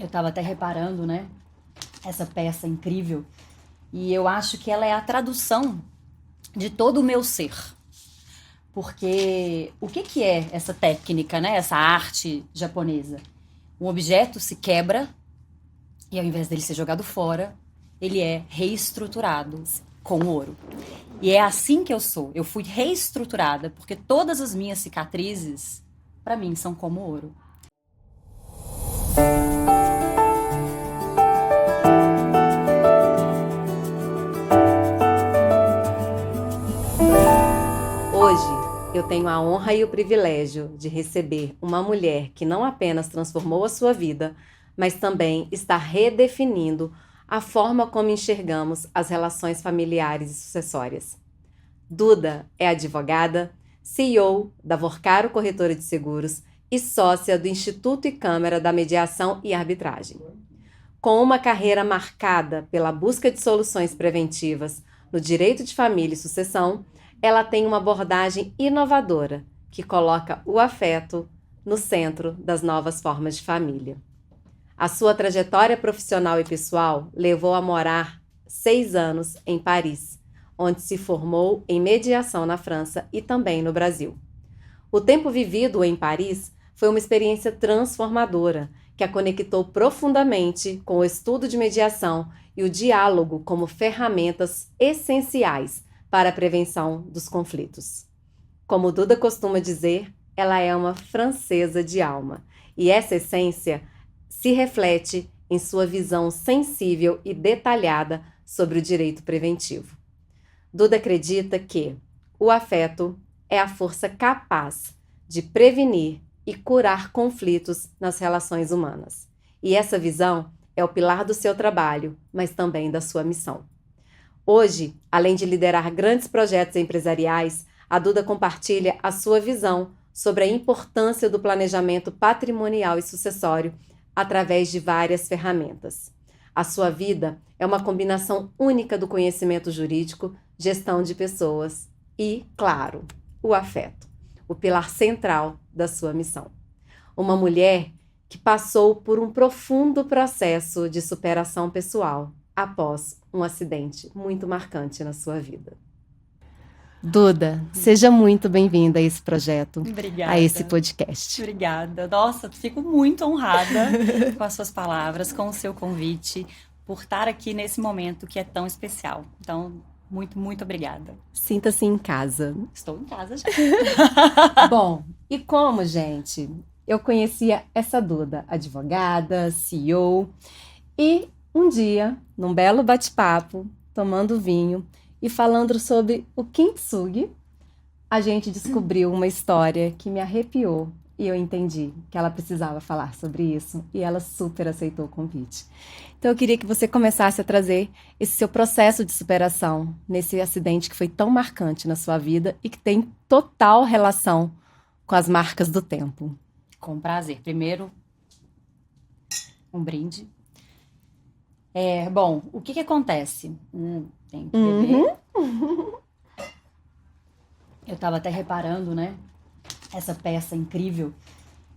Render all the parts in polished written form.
Eu estava até reparando, né? Essa peça incrível. E eu acho que ela é a tradução de todo o meu ser. Porque o que é essa técnica, né? Essa arte japonesa? Um objeto se quebra e ao invés dele ser jogado fora, ele é reestruturado com ouro. E é assim que eu sou. Eu fui reestruturada porque todas as minhas cicatrizes, para mim, são como ouro. Hoje, eu tenho a honra e o privilégio de receber uma mulher que não apenas transformou a sua vida, mas também está redefinindo a forma como enxergamos as relações familiares e sucessórias. Duda é advogada, CEO da Vorcaro Corretora de Seguros e sócia do Instituto e Câmara da Mediação e Arbitragem. Com uma carreira marcada pela busca de soluções preventivas no direito de família e sucessão, ela tem uma abordagem inovadora que coloca o afeto no centro das novas formas de família. A sua trajetória profissional e pessoal levou a morar 6 anos em Paris, onde se formou em mediação na França e também no Brasil. O tempo vivido em Paris foi uma experiência transformadora que a conectou profundamente com o estudo de mediação e o diálogo como ferramentas essenciais para a prevenção dos conflitos. Como Duda costuma dizer, ela é uma francesa de alma, e essa essência se reflete em sua visão sensível e detalhada sobre o direito preventivo. Duda acredita que o afeto é a força capaz de prevenir e curar conflitos nas relações humanas. E essa visão é o pilar do seu trabalho, mas também da sua missão. Hoje, além de liderar grandes projetos empresariais, a Duda compartilha a sua visão sobre a importância do planejamento patrimonial e sucessório através de várias ferramentas. A sua vida é uma combinação única do conhecimento jurídico, gestão de pessoas e, claro, o afeto, o pilar central da sua missão. Uma mulher que passou por um profundo processo de superação pessoal após um acidente muito marcante na sua vida. Duda, seja muito bem-vinda a esse projeto, Obrigada. a esse podcast. Obrigada. Nossa, fico muito honrada com as suas palavras, com o seu convite, por estar aqui nesse momento que é tão especial. Então, muito, muito obrigada. Sinta-se em casa. Estou em casa já. Bom, e como, gente, eu conhecia essa Duda, advogada, CEO, e um dia, num belo bate-papo, tomando vinho e falando sobre o kintsugi, a gente descobriu uma história que me arrepiou e eu entendi que ela precisava falar sobre isso e ela super aceitou o convite. Então eu queria que você começasse a trazer esse seu processo de superação nesse acidente que foi tão marcante na sua vida e que tem total relação com as marcas do tempo. Com prazer. Primeiro, um brinde. Bom, o que acontece? Tem que beber. Eu estava até reparando, né? Essa peça incrível.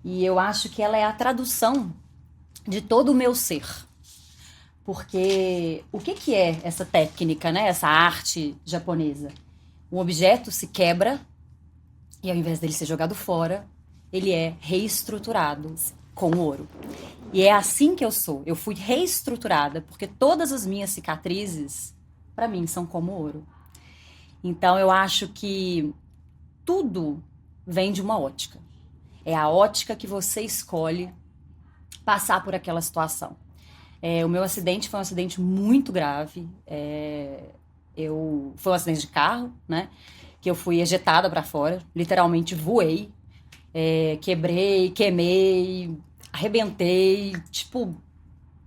E eu acho que ela é a tradução de todo o meu ser. Porque o que é essa técnica, né? Essa arte japonesa? Um objeto se quebra e ao invés dele ser jogado fora, ele é reestruturado com ouro. E é assim que eu sou. Eu fui reestruturada porque todas as minhas cicatrizes, para mim, são como ouro. Então eu acho que tudo vem de uma ótica. É a ótica que você escolhe passar por aquela situação. O meu acidente foi um acidente muito grave. Foi um acidente de carro, né? Que eu fui ejetada para fora, literalmente voei, quebrei, queimei, arrebentei. Tipo,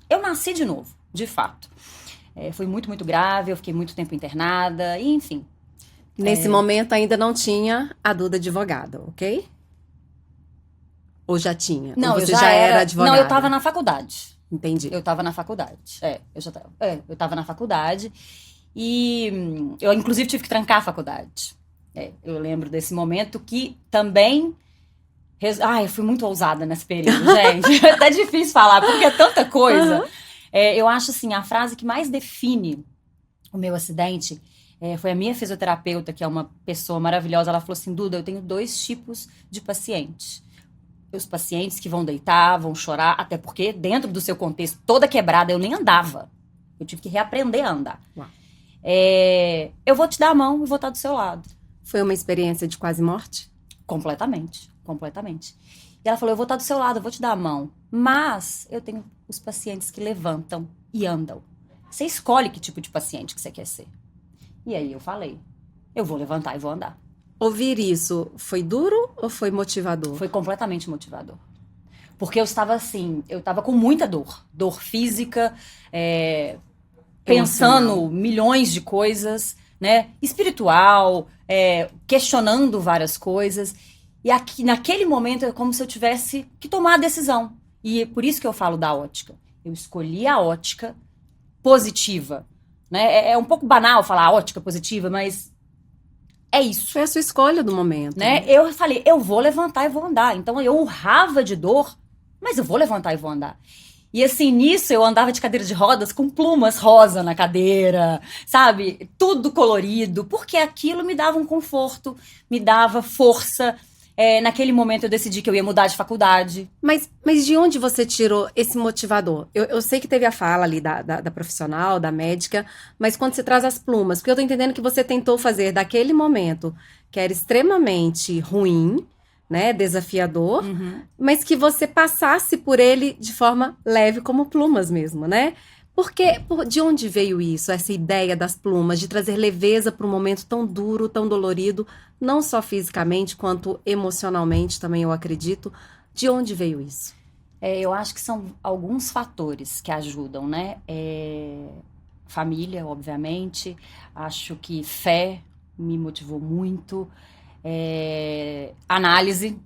eu nasci de novo, de fato. Foi muito, muito grave, eu fiquei muito tempo internada, e, enfim. Nesse momento ainda não tinha a Duda advogada, ok? Ou já tinha? Não, Ou eu você já era advogada? Não, eu tava na faculdade. Entendi. Eu tava na faculdade. Eu tava na faculdade. E eu, inclusive, tive que trancar a faculdade. Eu lembro desse momento que também Ai, eu fui muito ousada nesse período, gente. É até difícil falar, porque é tanta coisa. Aham. Eu acho assim, a frase que mais define o meu acidente foi a minha fisioterapeuta, que é uma pessoa maravilhosa. Ela falou assim: Duda, eu tenho 2 tipos de pacientes. Os pacientes que vão deitar, vão chorar, até porque dentro do seu contexto, toda quebrada, eu nem andava. Eu tive que reaprender a andar. Uau. Eu vou te dar a mão e vou estar do seu lado. Foi uma experiência de quase morte? Completamente, completamente. E ela falou: eu vou estar do seu lado, eu vou te dar a mão. Mas eu tenho os pacientes que levantam e andam. Você escolhe que tipo de paciente que você quer ser. E aí eu falei: eu vou levantar e vou andar. Ouvir isso foi duro ou foi motivador? Foi completamente motivador. Porque eu estava assim, eu estava com muita dor. Dor física, pensando Emocional. milhões de coisas, né? Espiritual, questionando várias coisas. E aqui, naquele momento, é como se eu tivesse que tomar a decisão. E é por isso que eu falo da ótica. Eu escolhi a ótica positiva, né? É um pouco banal falar ótica positiva, mas é isso, Foi a sua escolha do momento. né? Eu falei: eu vou levantar e vou andar. Então eu urrava de dor, mas eu vou levantar e vou andar. E assim, nisso eu andava de cadeira de rodas com plumas rosa na cadeira, sabe? Tudo colorido, porque aquilo me dava um conforto, me dava força. Naquele momento eu decidi que eu ia mudar de faculdade. Mas de onde você tirou esse motivador? Eu sei que teve a fala ali da profissional, da médica, mas quando você traz as plumas, porque eu tô entendendo que você tentou fazer daquele momento que era extremamente ruim, né, desafiador, mas que você passasse por ele de forma leve, como plumas mesmo, né? De onde veio isso, essa ideia das plumas, de trazer leveza para um momento tão duro, tão dolorido, não só fisicamente, quanto emocionalmente também, eu acredito. De onde veio isso? Eu acho que são alguns fatores que ajudam, né? Família, obviamente. Acho que fé me motivou muito. Análise.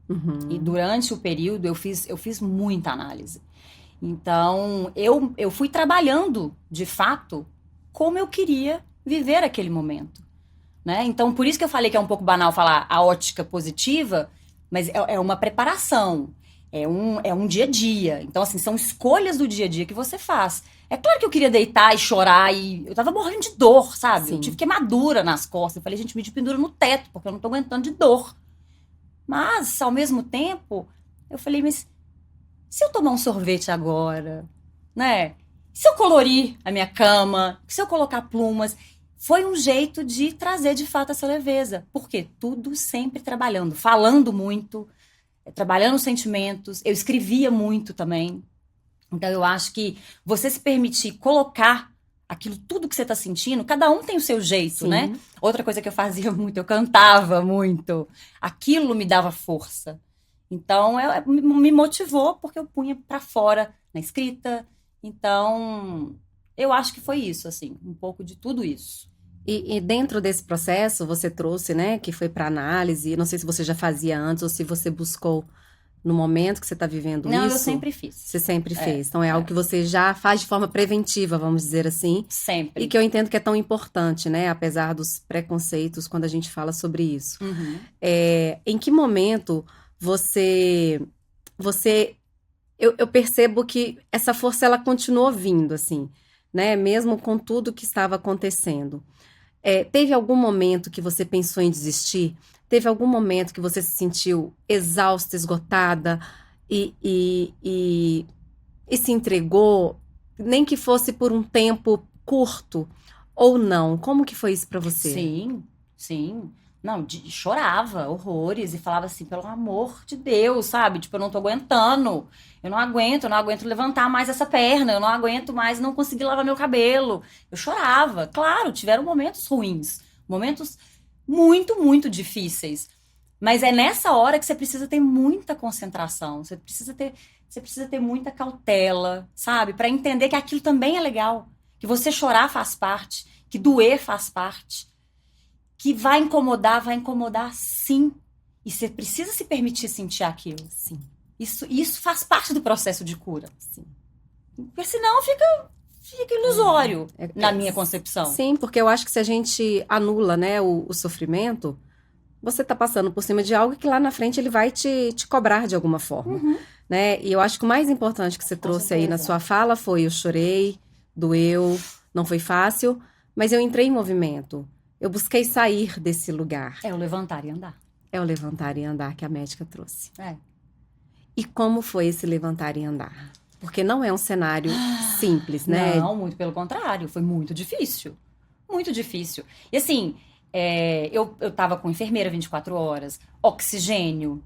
E Uhum. durante o período eu fiz muita análise. Então, eu fui trabalhando, de fato, como eu queria viver aquele momento, né? Então, por isso que eu falei que é um pouco banal falar a ótica positiva, mas é uma preparação, é um dia a dia. Então, assim, são escolhas do dia a dia que você faz. É claro que eu queria deitar e chorar e eu tava morrendo de dor, sabe? Eu tive Sim. queimadura nas costas. Eu falei: gente, me pendura no teto, porque eu não tô aguentando de dor. Mas, ao mesmo tempo, eu falei: mas se eu tomar um sorvete agora, né? Se eu colorir a minha cama, se eu colocar plumas, foi um jeito de trazer de fato essa leveza. Porque tudo sempre trabalhando, falando muito, trabalhando os sentimentos. Eu escrevia muito também. Então eu acho que você se permitir colocar aquilo tudo que você está sentindo, cada um tem o seu jeito, né? Sim. Outra coisa que eu fazia muito, eu cantava muito. Aquilo me dava força. Então, me motivou porque eu punha para fora na escrita. Então, eu acho que foi isso, assim, um pouco de tudo isso. E dentro desse processo, você trouxe, né, que foi para análise. Não sei se você já fazia antes ou se você buscou no momento que você está vivendo Não, eu isso. sempre fiz. Você sempre É, fez. Então é algo é, que você já faz de forma preventiva, vamos dizer assim. E sempre. que eu entendo que é tão importante, né? Apesar dos preconceitos quando a gente fala sobre isso. Uhum. Em que momento você, eu percebo que essa força ela continuou vindo, assim, né? Mesmo com tudo que estava acontecendo. Teve algum momento que você pensou em desistir? Teve algum momento que você se sentiu exausta, esgotada e se entregou, nem que fosse por um tempo curto ou não? Como que foi isso pra você? Sim, sim. Não, chorava horrores e falava assim: pelo amor de Deus, sabe? Tipo, eu não tô aguentando. Eu não aguento levantar mais essa perna, eu não aguento mais não conseguir lavar meu cabelo. Eu chorava. Claro, tiveram momentos ruins, momentos muito, muito difíceis. Mas é nessa hora que você precisa ter muita concentração, você precisa ter muita cautela, sabe? Para entender que aquilo também é legal, que você chorar faz parte, que doer faz parte, que vai incomodar sim. E você precisa se permitir sentir aquilo. Sim, Isso faz parte do processo de cura. sim. Porque senão fica ilusório, É- na é- minha concepção. sim, porque eu acho que se a gente anula, né, o sofrimento, você tá passando por cima de algo que lá na frente ele vai te cobrar de alguma forma, né? E eu acho que o mais importante que você trouxe aí na sua fala foi: eu chorei, doeu, não foi fácil, mas eu entrei em movimento. Eu busquei sair desse lugar. É o levantar e andar. É o levantar e andar que a médica trouxe. É. E como foi esse levantar e andar? Porque não é um cenário simples, né? Não, muito pelo contrário. Foi muito difícil. Muito difícil. E assim, eu tava com enfermeira 24 horas, oxigênio.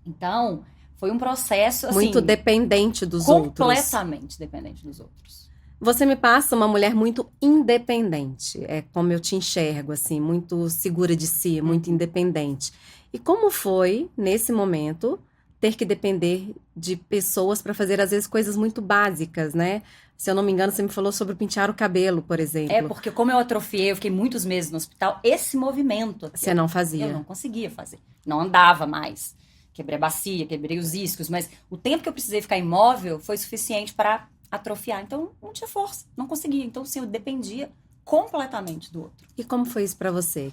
Então, foi um processo, assim... Muito dependente dos outros. Completamente dependente dos outros. Você me passa uma mulher muito independente. É como eu te enxergo, assim, muito segura de si, muito independente. E como foi, nesse momento, ter que depender de pessoas para fazer, às vezes, coisas muito básicas, né? Se eu não me engano, você me falou sobre pentear o cabelo, por exemplo. É, porque como eu atrofiei, eu fiquei muitos meses no hospital, esse movimento aqui, Você não fazia. eu não conseguia fazer. Não andava mais. Quebrei a bacia, quebrei os isquios, mas o tempo que eu precisei ficar imóvel foi suficiente para atrofiar. Então, não tinha força, não conseguia. Então, assim, eu dependia completamente do outro. E como foi isso para você?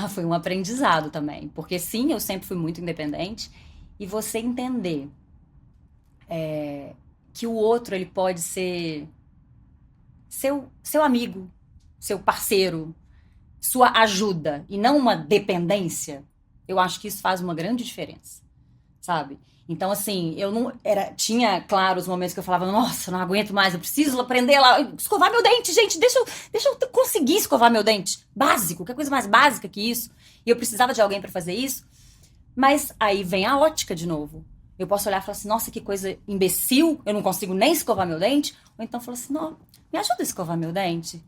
Foi um aprendizado também. Porque sim, eu sempre fui muito independente. E você entender que o outro, ele pode ser seu amigo, seu parceiro, sua ajuda, e não uma dependência, eu acho que isso faz uma grande diferença, sabe? Então, assim, eu não... Tinha, claro, os momentos que eu falava, nossa, não aguento mais, eu preciso aprender lá, escovar meu dente, gente, deixa eu conseguir escovar meu dente. Básico, que coisa mais básica que isso. E eu precisava de alguém pra fazer isso. Mas aí vem a ótica de novo. Eu posso olhar e falar assim, nossa, que coisa imbecil, eu não consigo nem escovar meu dente. Ou então falar assim, não, me ajuda a escovar meu dente.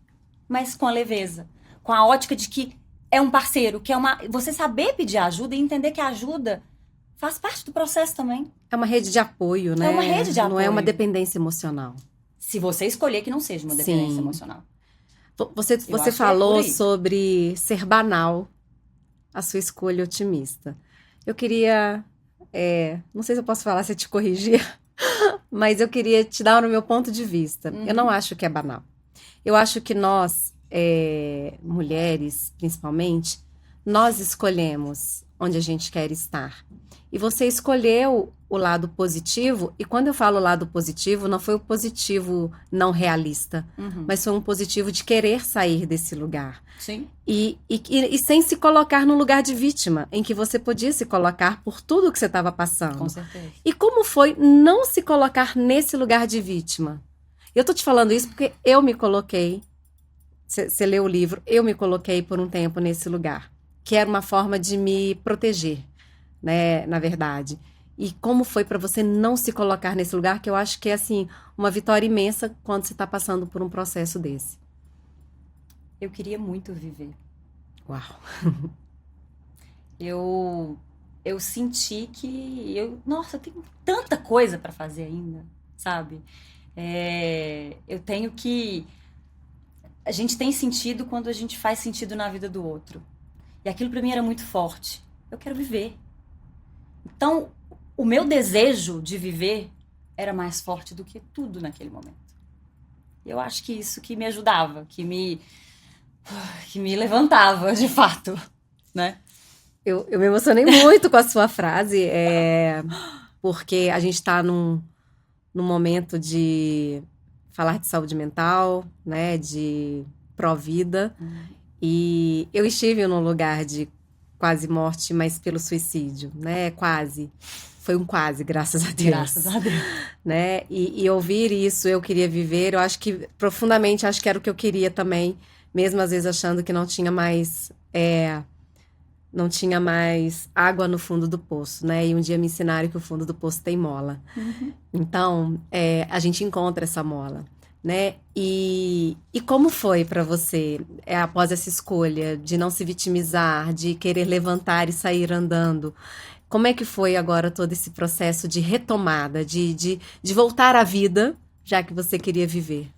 Mas com a leveza. Com a ótica de que é um parceiro, que é você saber pedir ajuda e entender que a ajuda faz parte do processo também. É uma rede de apoio, né? É uma rede de apoio. Não é uma dependência emocional. Se você escolher que não seja uma dependência emocional. Você falou sobre ser banal a sua escolha otimista. Eu queria... não sei se eu posso falar, se eu te corrigir, mas eu queria te dar o meu ponto de vista. Eu não acho que é banal. Eu acho que nós, mulheres, principalmente, nós escolhemos onde a gente quer estar. E você escolheu o lado positivo, e quando eu falo lado positivo, não foi o positivo não realista, mas foi um positivo de querer sair desse lugar. Sim. E sem se colocar no lugar de vítima, em que você podia se colocar por tudo que você estava passando. Com certeza. E como foi não se colocar nesse lugar de vítima? Eu tô te falando isso porque eu me coloquei, você leu o livro, eu me coloquei por um tempo nesse lugar, que era uma forma de me proteger, né, na verdade. E como foi para você não se colocar nesse lugar, que eu acho que é, assim, uma vitória imensa quando você está passando por um processo desse. Eu queria muito viver. Uau! Eu senti que nossa, eu tenho tanta coisa para fazer ainda, sabe? Eu tenho que... A gente tem sentido quando a gente faz sentido na vida do outro. E aquilo para mim era muito forte. Eu quero viver. Então, o meu desejo de viver era mais forte do que tudo naquele momento. Eu acho que isso que me ajudava, que me levantava, de fato, né? Eu me emocionei muito com a sua frase, porque a gente está num momento de falar de saúde mental, né, de pró-vida, e eu estive num lugar de quase morte, mas pelo suicídio, né, quase. Foi um quase, graças a Deus. Graças a Deus. Né, e ouvir isso, eu queria viver, eu acho que, profundamente, acho que era o que eu queria também, mesmo às vezes achando que não tinha mais água no fundo do poço, né? E um dia me ensinaram que o fundo do poço tem mola. Então, a gente encontra essa mola, né? E como foi para você, após essa escolha de não se vitimizar, de querer levantar e sair andando? Como é que foi agora todo esse processo de retomada, de voltar à vida, já que você queria viver?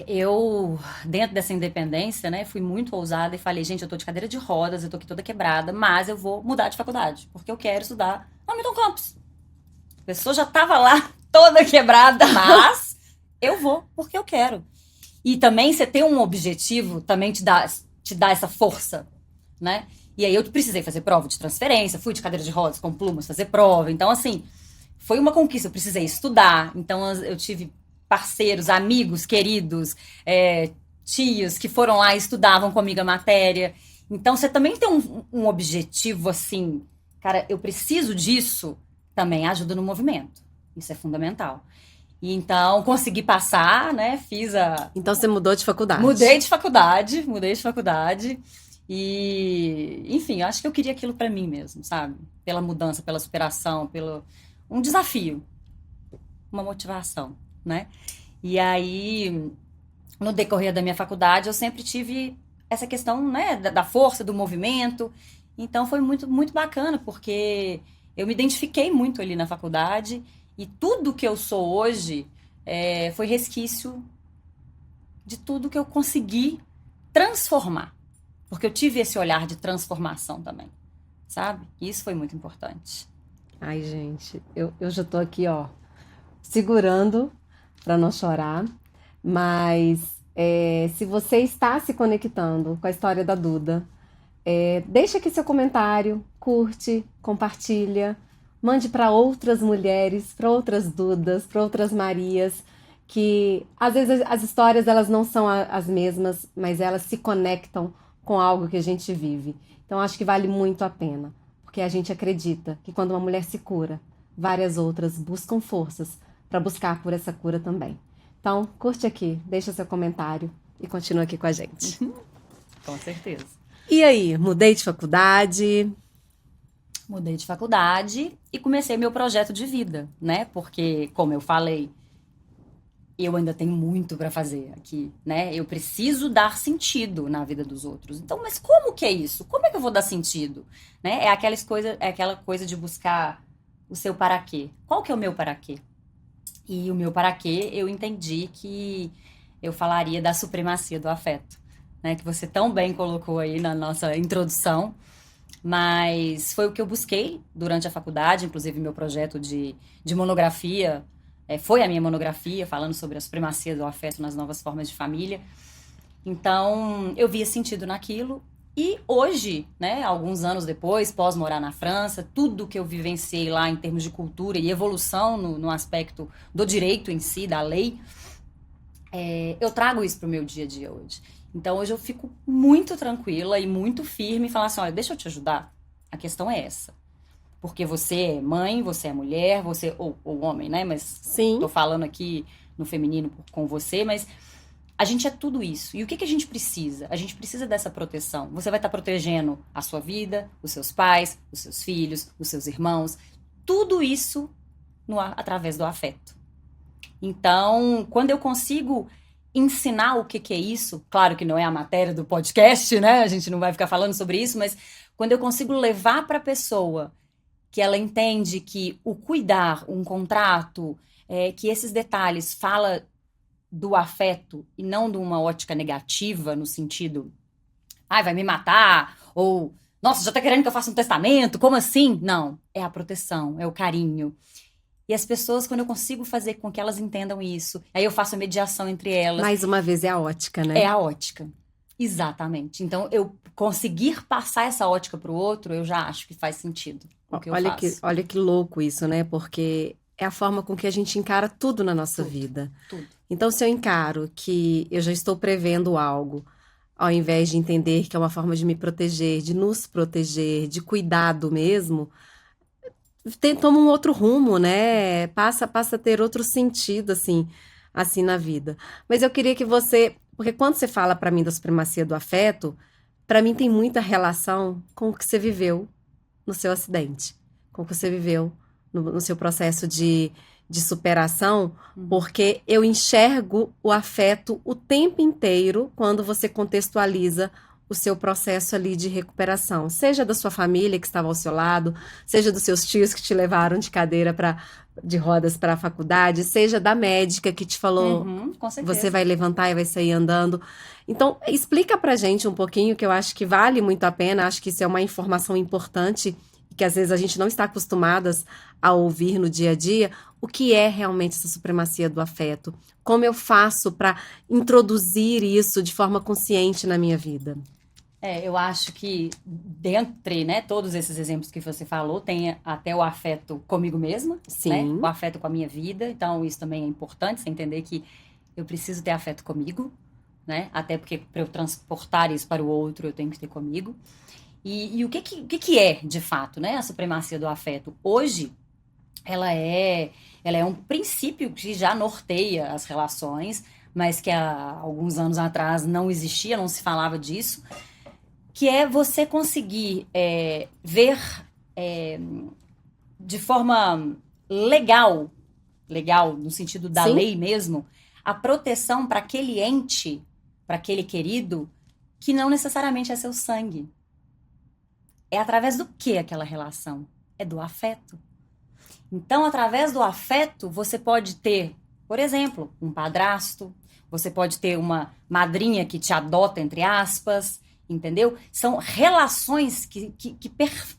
Eu, dentro dessa independência, né, fui muito ousada e falei, gente, eu tô de cadeira de rodas, eu tô aqui toda quebrada, mas eu vou mudar de faculdade, porque eu quero estudar no Milton Campos. A pessoa já tava lá, toda quebrada, mas eu vou, porque eu quero. E também, você ter um objetivo, também te dá essa força. né? E aí eu precisei fazer prova de transferência, fui de cadeira de rodas com plumas fazer prova. Então, assim, foi uma conquista. Eu precisei estudar. Então, eu tive parceiros, amigos, queridos, tios que foram lá e estudavam comigo a matéria. Então, você também tem um objetivo, assim, cara, eu preciso disso, também ajuda no movimento. Isso é fundamental. E então, consegui passar, né? Fiz a... Então, você mudou de faculdade. Mudei de faculdade. E, enfim, eu acho que eu queria aquilo pra mim mesmo, sabe? Pela mudança, pela superação, pelo um desafio, uma motivação, né? E aí, no decorrer da minha faculdade, eu sempre tive essa questão, né, da força, do movimento. Então, foi muito, muito bacana, porque eu me identifiquei muito ali na faculdade e tudo que eu sou hoje foi resquício de tudo que eu consegui transformar. Porque eu tive esse olhar de transformação também, sabe? E isso foi muito importante. Ai, gente, eu já tô aqui, ó, segurando para não chorar, mas se você está se conectando com a história da Duda, deixa aqui seu comentário, curte, compartilha, mande para outras mulheres, para outras Dudas, para outras Marias, que às vezes as histórias elas não são as mesmas, mas elas se conectam com algo que a gente vive. Então acho que vale muito a pena, porque a gente acredita que quando uma mulher se cura, várias outras buscam forças para buscar por essa cura também. Então, curte aqui, deixa seu comentário e continua aqui com a gente. Com certeza. E aí, mudei de faculdade? Mudei de faculdade e comecei meu projeto de vida, né? Porque, como eu falei, eu ainda tenho muito para fazer aqui, né? Eu preciso dar sentido na vida dos outros. Então, mas como que é isso? Como é que eu vou dar sentido? Né? É aquela coisa de buscar o seu para quê. Qual que é o meu para quê? E o meu para quê, eu entendi que eu falaria da supremacia do afeto, né? Que você tão bem colocou aí na nossa introdução. Mas foi o que eu busquei durante a faculdade, inclusive meu projeto de monografia, foi a minha monografia, falando sobre a supremacia do afeto nas novas formas de família. Então, eu via sentido naquilo. E hoje, né, alguns anos depois, pós morar na França, tudo que eu vivenciei lá em termos de cultura e evolução no aspecto do direito em si, da lei, eu trago isso para o meu dia a dia hoje. Então, hoje eu fico muito tranquila e muito firme e falar assim, olha, deixa eu te ajudar. A questão é essa. Porque você é mãe, você é mulher, você ou homem, né? Mas Sim. Tô falando aqui no feminino com você, mas a gente é tudo isso. E o que a gente precisa? A gente precisa dessa proteção. Você vai estar protegendo a sua vida, os seus pais, os seus filhos, os seus irmãos. Tudo isso através do afeto. Então, quando eu consigo ensinar o que é isso, claro que não é a matéria do podcast, né? A gente não vai ficar falando sobre isso, mas quando eu consigo levar para a pessoa que ela entende que o cuidar, um contrato, que esses detalhes fala do afeto e não de uma ótica negativa, no sentido, vai me matar, ou, nossa, já tá querendo que eu faça um testamento, como assim? Não, é a proteção, é o carinho. E as pessoas, quando eu consigo fazer com que elas entendam isso, aí eu faço a mediação entre elas. Mais uma vez, é a ótica, né? É a ótica. Exatamente. Então, eu conseguir passar essa ótica pro outro, eu já acho que faz sentido o que eu faço. Olha que louco isso, né? Porque é a forma com que a gente encara tudo na nossa vida. Tudo. Então, se eu encaro que eu já estou prevendo algo, ao invés de entender que é uma forma de me proteger, de nos proteger, de cuidado mesmo, toma um outro rumo, né? Passa a ter outro sentido, assim na vida. Mas eu queria que você... Porque quando você fala para mim da supremacia do afeto, para mim tem muita relação com o que você viveu no seu acidente, com o que você viveu no seu processo de superação, porque eu enxergo o afeto o tempo inteiro quando você contextualiza o seu processo ali de recuperação, seja da sua família que estava ao seu lado, seja dos seus tios que te levaram de cadeira de rodas para a faculdade, seja da médica que te falou, com certeza. Você vai levantar e vai sair andando. Então, explica pra gente um pouquinho, que eu acho que vale muito a pena, acho que isso é uma informação importante, que às vezes a gente não está acostumadas a ouvir no dia a dia, o que é realmente essa supremacia do afeto? Como eu faço para introduzir isso de forma consciente na minha vida? Eu acho que dentre, né, todos esses exemplos que você falou, tem até o afeto comigo mesma, né? O Sim, afeto com a minha vida. Então, isso também é importante, você entender que eu preciso ter afeto comigo, né? Até porque para eu transportar isso para o outro, eu tenho que ter comigo. E o que é, de fato, né, a supremacia do afeto? Hoje, ela é, ela é um princípio que já norteia as relações, mas que há alguns anos atrás não existia, não se falava disso, que é você conseguir ver é, de forma legal, legal no sentido da sim, lei mesmo, a proteção para aquele ente, para aquele querido, que não necessariamente é seu sangue. É através do que aquela relação? É do afeto. Então, através do afeto, você pode ter, por exemplo, um padrasto, você pode ter uma madrinha que te adota, entre aspas, entendeu? São relações que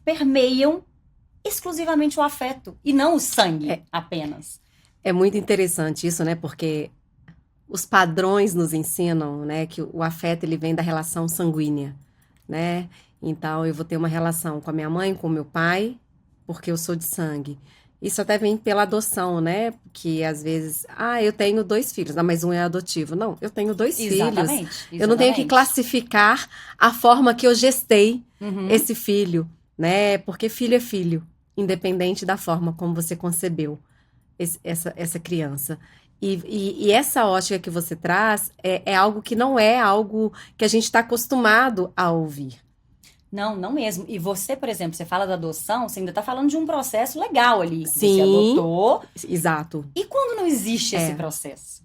permeiam exclusivamente o afeto e não o sangue é, apenas. é muito interessante isso, né? Porque os padrões nos ensinam, né, que o afeto ele vem da relação sanguínea, né? Então eu vou ter uma relação com a minha mãe, com o meu pai, porque eu sou de sangue. Isso até vem pela adoção, né? Que às vezes, eu tenho dois filhos, mas um é adotivo. Não, eu tenho dois filhos. Exatamente, Eu não tenho que exatamente. classificar a forma que eu gestei Uhum. esse filho, né? Porque filho é filho, independente da forma como você concebeu essa criança. E essa ótica que você traz é algo que não é algo que a gente está acostumado a ouvir. Não, não mesmo. E você, por exemplo, você fala da adoção, você ainda está falando de um processo legal ali, que você Sim, adotou. exato. E quando não existe esse É, processo,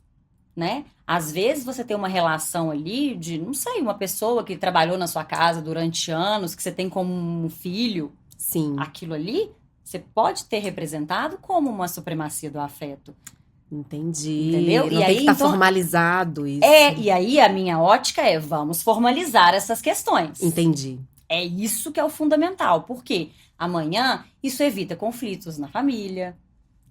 né? Às vezes você tem uma relação ali de, não sei, uma pessoa que trabalhou na sua casa durante anos, que você tem como um filho, sim, aquilo ali, você pode ter representado como uma supremacia do afeto, entendi. entendeu? E Não tem que aí, estar então, formalizado isso. e aí a minha ótica é, vamos formalizar essas questões. Entendi. É isso que é o fundamental, porque amanhã isso evita conflitos na família,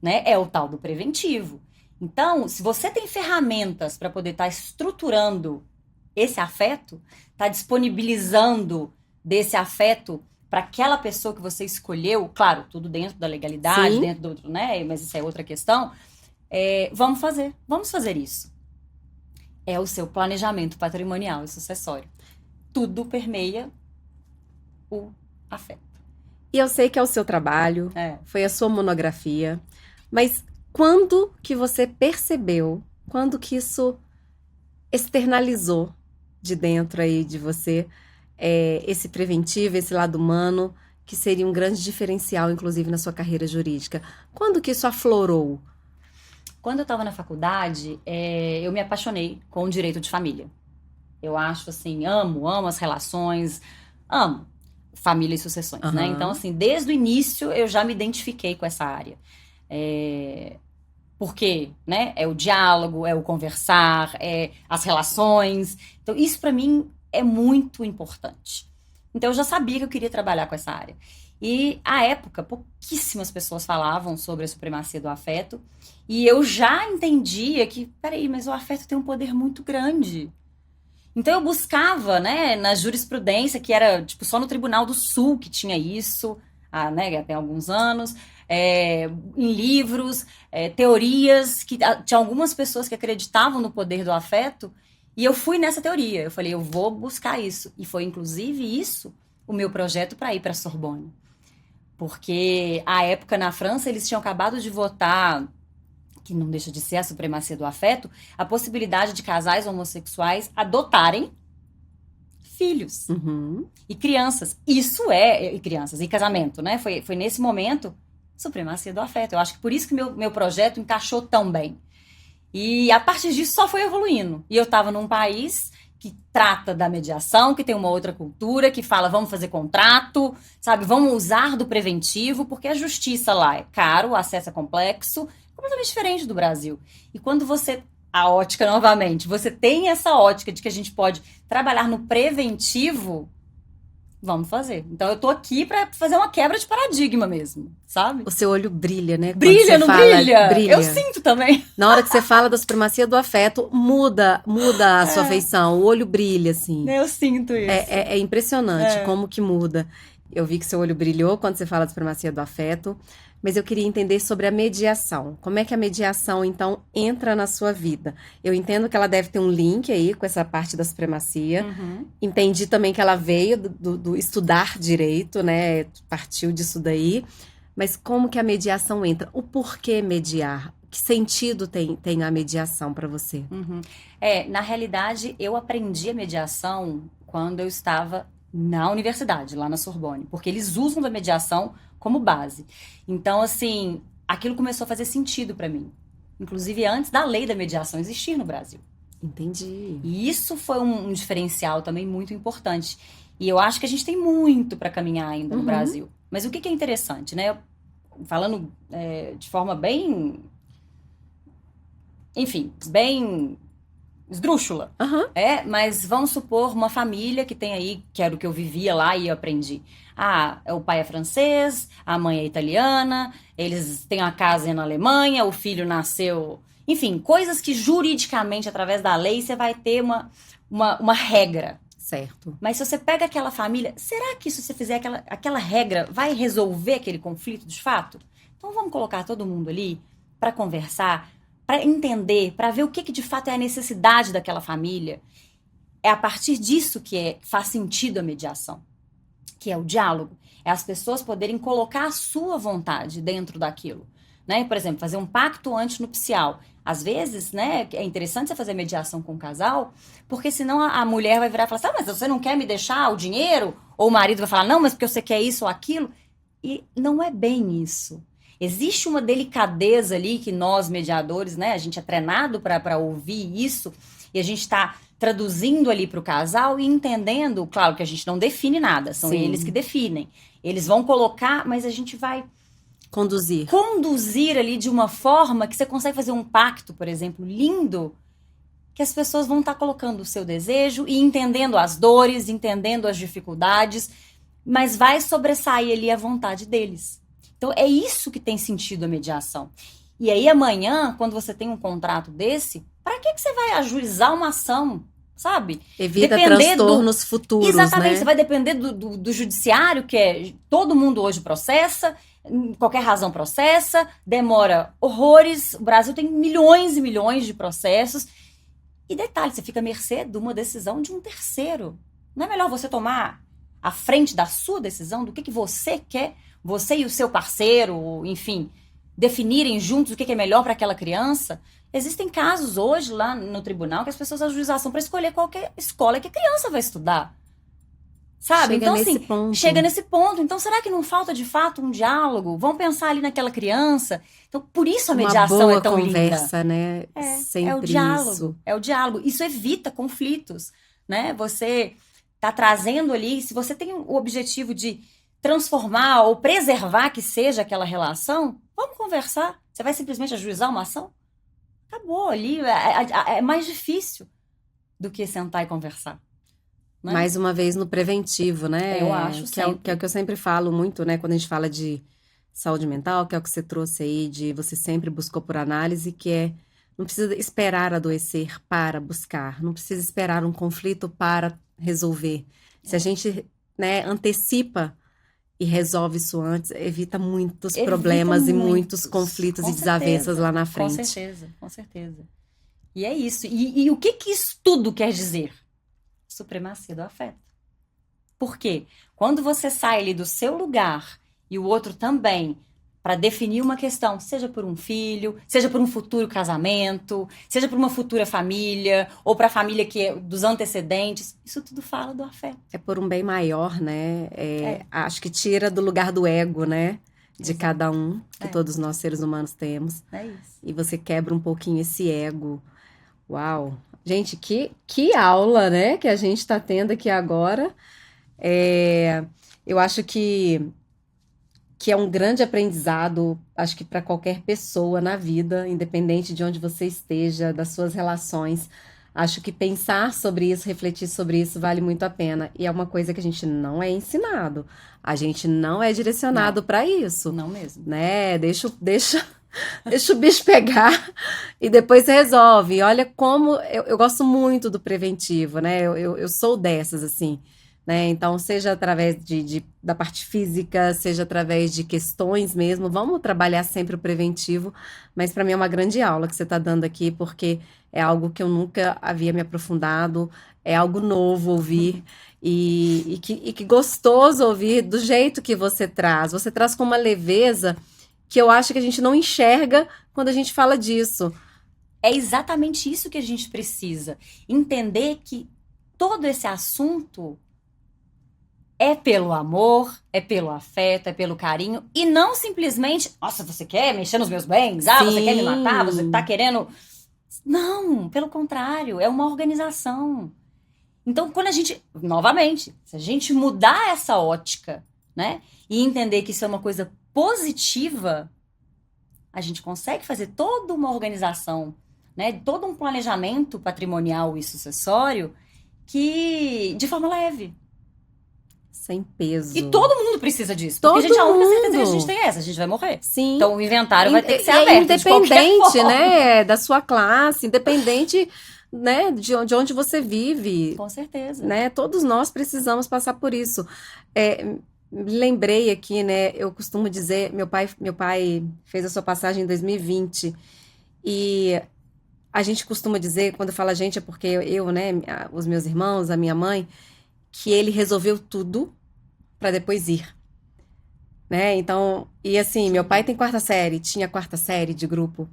né? É o tal do preventivo. Então, se você tem ferramentas para poder estar estruturando esse afeto, tá disponibilizando desse afeto para aquela pessoa que você escolheu, claro, tudo dentro da legalidade, Sim, dentro do outro, né? Mas isso é outra questão. Vamos fazer isso. É o seu planejamento patrimonial e sucessório. Tudo permeia o afeto. e eu sei que é o seu trabalho, É. foi a sua monografia, mas quando que você percebeu, quando que isso externalizou de dentro aí de você, esse preventivo, esse lado humano, que seria um grande diferencial, inclusive, na sua carreira jurídica? Quando que isso aflorou? Quando eu estava na faculdade, eu me apaixonei com o direito de família. Eu acho assim, amo as relações, amo família e sucessões, né? Então, Aham, assim, desde o início eu já me identifiquei com essa área. É, porque, né, é o diálogo, é o conversar, é as relações. Então, isso para mim é muito importante. Então, eu já sabia que eu queria trabalhar com essa área. E, à época, pouquíssimas pessoas falavam sobre a supremacia do afeto. E eu já entendia que, peraí, mas o afeto tem um poder muito grande. Então, eu buscava, né, na jurisprudência, que era, tipo, só no Tribunal do Sul que tinha isso, né, até alguns anos, em livros, teorias, que tinha algumas pessoas que acreditavam no poder do afeto, e eu fui nessa teoria. Eu falei, eu vou buscar isso. E foi, inclusive, isso o meu projeto para ir para a Sorbonne. Porque, à época, na França, eles tinham acabado de votar, que não deixa de ser a supremacia do afeto, a possibilidade de casais homossexuais adotarem filhos uhum. e crianças. E crianças, e casamento, né? Foi nesse momento supremacia do afeto. Eu acho que por isso que meu projeto encaixou tão bem. E a partir disso só foi evoluindo. E eu estava num país que trata da mediação, que tem uma outra cultura, que fala vamos fazer contrato, sabe? Vamos usar do preventivo, porque a justiça lá é caro, o acesso é complexo, completamente diferente do Brasil. E quando você a ótica novamente, você tem essa ótica de que a gente pode trabalhar no preventivo, Vamos fazer. Então eu tô aqui pra fazer uma quebra de paradigma mesmo, sabe? O seu olho brilha, né? Quando Brilha, você não fala, brilha? brilha. Eu sinto também. Na hora que você fala da supremacia do afeto, muda a sua feição. O olho brilha, assim. Eu sinto isso. É impressionante É. como que muda. Eu vi que seu olho brilhou quando você fala de supremacia do afeto, mas eu queria entender sobre a mediação. Como é que a mediação, então, entra na sua vida? Eu entendo que ela deve ter um link aí com essa parte da supremacia. Uhum. Entendi também que ela veio do estudar direito, né? Partiu disso daí. Mas como que a mediação entra? O porquê mediar? Que sentido tem a mediação para você? Uhum. Na realidade, eu aprendi a mediação quando eu estava na universidade, lá na Sorbonne, porque eles usam da mediação como base. Então, assim, aquilo começou a fazer sentido para mim. Inclusive antes da lei da mediação existir no Brasil. Entendi. E isso foi um diferencial também muito importante. E eu acho que a gente tem muito para caminhar ainda no Uhum. Brasil. Mas o que é interessante, né? Falando de forma bem, enfim, bem esdrúxula. Aham. Mas vamos supor uma família que tem aí, que era o que eu vivia lá e eu aprendi. O pai é francês, a mãe é italiana, eles têm uma casa na Alemanha, o filho nasceu. Enfim, coisas que juridicamente, através da lei, você vai ter uma regra. Certo. Mas se você pega aquela família, será que se você fizer aquela regra vai resolver aquele conflito de fato? Então vamos colocar todo mundo ali para conversar, para entender, para ver o que de fato é a necessidade daquela família. É a partir disso que faz sentido a mediação, que é o diálogo. É as pessoas poderem colocar a sua vontade dentro daquilo. Né? Por exemplo, fazer um pacto antinupcial. Às vezes, né, é interessante você fazer mediação com o casal, porque senão a mulher vai virar e falar assim, mas você não quer me deixar o dinheiro? Ou o marido vai falar, não, mas porque você quer isso ou aquilo. E não é bem isso. Existe uma delicadeza ali que nós, mediadores, né, a gente é treinado para ouvir isso, e a gente está traduzindo ali para o casal e entendendo, claro que a gente não define nada, são Sim. eles que definem. Eles vão colocar, mas a gente vai conduzir ali de uma forma que você consegue fazer um pacto, por exemplo, lindo, que as pessoas vão estar colocando o seu desejo e entendendo as dores, entendendo as dificuldades, mas vai sobressair ali a vontade deles. Então, é isso que tem sentido a mediação. E aí, amanhã, quando você tem um contrato desse, para que você vai ajuizar uma ação, sabe? Evita transtornos futuros, exatamente, né? você vai depender do judiciário, que todo mundo hoje processa, qualquer razão processa, demora horrores, o Brasil tem milhões e milhões de processos, e detalhe, você fica à mercê de uma decisão de um terceiro. Não é melhor você tomar à frente da sua decisão, do que você quer, você e o seu parceiro, enfim, definirem juntos o que é melhor para aquela criança? Existem casos hoje lá no tribunal que as pessoas ajuização para escolher qualquer escola que a criança vai estudar. Sabe? Chega então, nesse assim, ponto. chega nesse ponto. Então, será que não falta de fato um diálogo? Vamos pensar ali naquela criança. Então, por isso a mediação Uma boa é tão conversa, linda. né? Sempre É o diálogo. isso. É o diálogo. Isso evita conflitos, né? Você tá trazendo ali, se você tem o objetivo de transformar ou preservar que seja aquela relação, vamos conversar. Você vai simplesmente ajuizar uma ação? Acabou ali. É mais difícil do que sentar e conversar. Né? Mais uma vez no preventivo, né? Eu acho que é o que eu sempre falo muito, né? Quando a gente fala de saúde mental, que é o que você trouxe aí, de você sempre buscou por análise, que é não precisa esperar adoecer para buscar, não precisa esperar um conflito para resolver. Se a gente, né, antecipa e resolve isso antes, evita muitos problemas e muitos conflitos e desavenças lá na frente. Com certeza, com certeza. E é isso. E o que isso tudo quer dizer? Supremacia do afeto. Por quê? Quando você sai ali do seu lugar e o outro também, para definir uma questão, seja por um filho, seja por um futuro casamento, seja por uma futura família, ou para a família que é dos antecedentes, isso tudo fala do afeto. É por um bem maior, né? Acho que tira do lugar do ego, né? De Exato. Cada um, que todos nós seres humanos temos. É isso. E você quebra um pouquinho esse ego. Uau! Gente, que aula, né? Que a gente está tendo aqui agora. Eu acho que é um grande aprendizado, acho que para qualquer pessoa na vida, independente de onde você esteja, das suas relações. Acho que pensar sobre isso, refletir sobre isso vale muito a pena. E é uma coisa que a gente não é ensinado. A gente não é direcionado para isso, Não mesmo. né? Deixa o bicho pegar e depois resolve. E olha como eu gosto muito do preventivo, né? Eu sou dessas, assim, né? Então, seja através da parte física, seja através de questões mesmo, vamos trabalhar sempre o preventivo. Mas para mim é uma grande aula que você está dando aqui, porque é algo que eu nunca havia me aprofundado, é algo novo ouvir. E que gostoso ouvir do jeito que você traz. Você traz com uma leveza que eu acho que a gente não enxerga quando a gente fala disso. É exatamente isso que a gente precisa. Entender que todo esse assunto é pelo amor, é pelo afeto, é pelo carinho. E não simplesmente, nossa, você quer mexer nos meus bens? Ah, você quer me matar? Você tá querendo... Não, pelo contrário, é uma organização. Então, quando a gente, novamente, se a gente mudar essa ótica, né, e entender que isso é uma coisa positiva, a gente consegue fazer toda uma organização, né, todo um planejamento patrimonial e sucessório que de forma leve. Sem peso. E todo mundo precisa disso. Porque, gente, a única certeza que a gente tem é essa, a gente vai morrer. Sim. Então o inventário vai ter que ser aberto. Independente, né, da sua classe, independente, né, de onde você vive. Com certeza. Né, todos nós precisamos passar por isso. Lembrei aqui, né, eu costumo dizer, meu pai fez a sua passagem em 2020 e a gente costuma dizer, quando fala gente, é porque eu, né, os meus irmãos, a minha mãe, que ele resolveu tudo para depois ir, né? Então, e assim, meu pai tem tinha quarta série de grupo,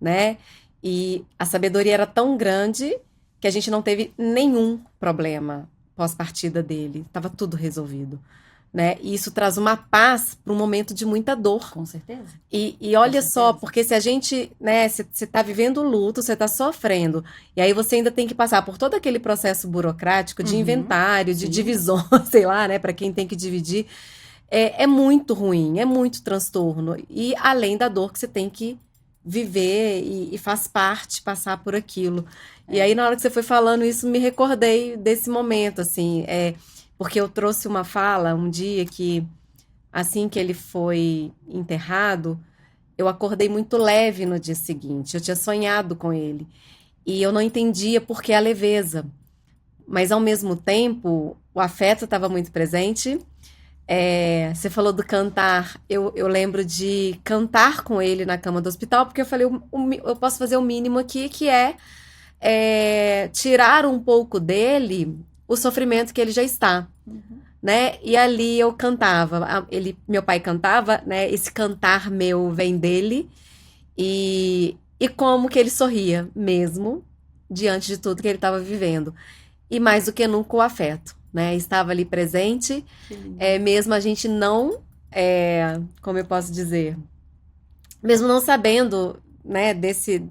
né? E a sabedoria era tão grande que a gente não teve nenhum problema pós-partida dele. Tava tudo resolvido, né? E isso traz uma paz para um momento de muita dor. Com certeza. E olha só, porque se a gente, né, você tá vivendo luto, você tá sofrendo, e aí você ainda tem que passar por todo aquele processo burocrático de inventário, de divisão, sei lá, né, para quem tem que dividir, é muito ruim, é muito transtorno. E além da dor que você tem que viver e faz parte passar por aquilo. E aí, na hora que você foi falando isso, me recordei desse momento, assim, porque eu trouxe uma fala um dia que, assim que ele foi enterrado, eu acordei muito leve no dia seguinte. Eu tinha sonhado com ele. E eu não entendia por que a leveza. Mas, ao mesmo tempo, o afeto estava muito presente. Você falou do cantar. Eu lembro de cantar com ele na cama do hospital, porque eu falei, eu posso fazer o mínimo aqui, que é tirar um pouco dele o sofrimento que ele já está, né? E ali eu cantava, meu pai cantava, né? Esse cantar meu vem dele e como que ele sorria mesmo diante de tudo que ele estava vivendo. E mais do que nunca o afeto, né? Estava ali presente, mesmo a gente não, como eu posso dizer, mesmo não sabendo, né, desse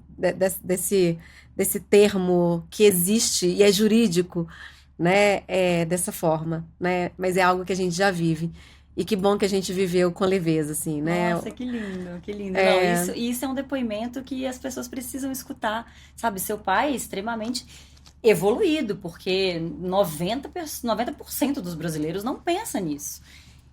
termo que existe e é jurídico, né, dessa forma, né, mas é algo que a gente já vive, e que bom que a gente viveu com leveza, assim, né. Nossa, que lindo, que lindo. Não, isso é um depoimento que as pessoas precisam escutar, sabe, seu pai é extremamente evoluído, porque 90% dos brasileiros não pensa nisso.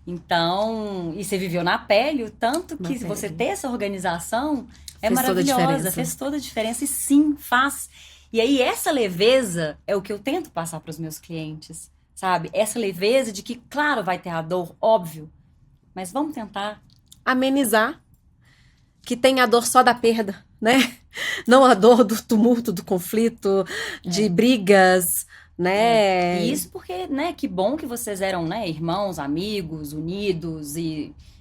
Então, e você viveu na pele, o tanto que você ter essa organização fez maravilhosa, fez toda a diferença, e sim, faz. E aí, essa leveza é o que eu tento passar para os meus clientes, sabe? Essa leveza de que, claro, vai ter a dor, óbvio, mas vamos tentar amenizar, que tem a dor só da perda, né? Não a dor do tumulto, do conflito, de brigas, né? E isso porque, né, que bom que vocês eram, né, irmãos, amigos, unidos,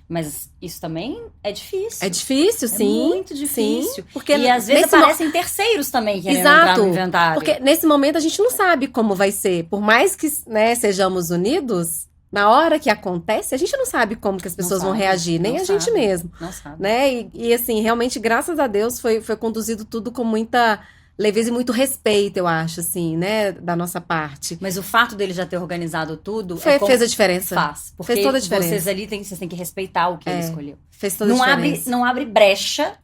mas isso também é difícil. É difícil, sim. É muito difícil. Sim, porque e às vezes aparecem terceiros também querendo entrar no inventário. Porque nesse momento a gente não sabe como vai ser. Por mais que, né, sejamos unidos, na hora que acontece, a gente não sabe como que as pessoas vão reagir, nem a gente mesmo. Não sabe. Né? E assim, realmente, graças a Deus, foi conduzido tudo com muita leveza e muito respeito, eu acho, assim, né, da nossa parte. Mas o fato dele já ter organizado tudo fez a diferença. Faz. Porque fez toda a diferença. Vocês ali vocês têm que respeitar o que ele escolheu. Fez toda a diferença. Não abre brecha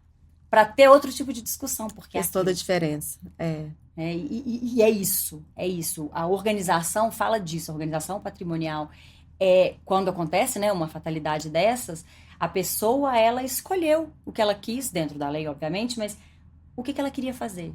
para ter outro tipo de discussão, porque Faz toda a diferença. e é isso, é isso. A organização fala disso, a organização patrimonial quando acontece, né, uma fatalidade dessas, a pessoa, ela escolheu o que ela quis, dentro da lei, obviamente, mas o que ela queria fazer.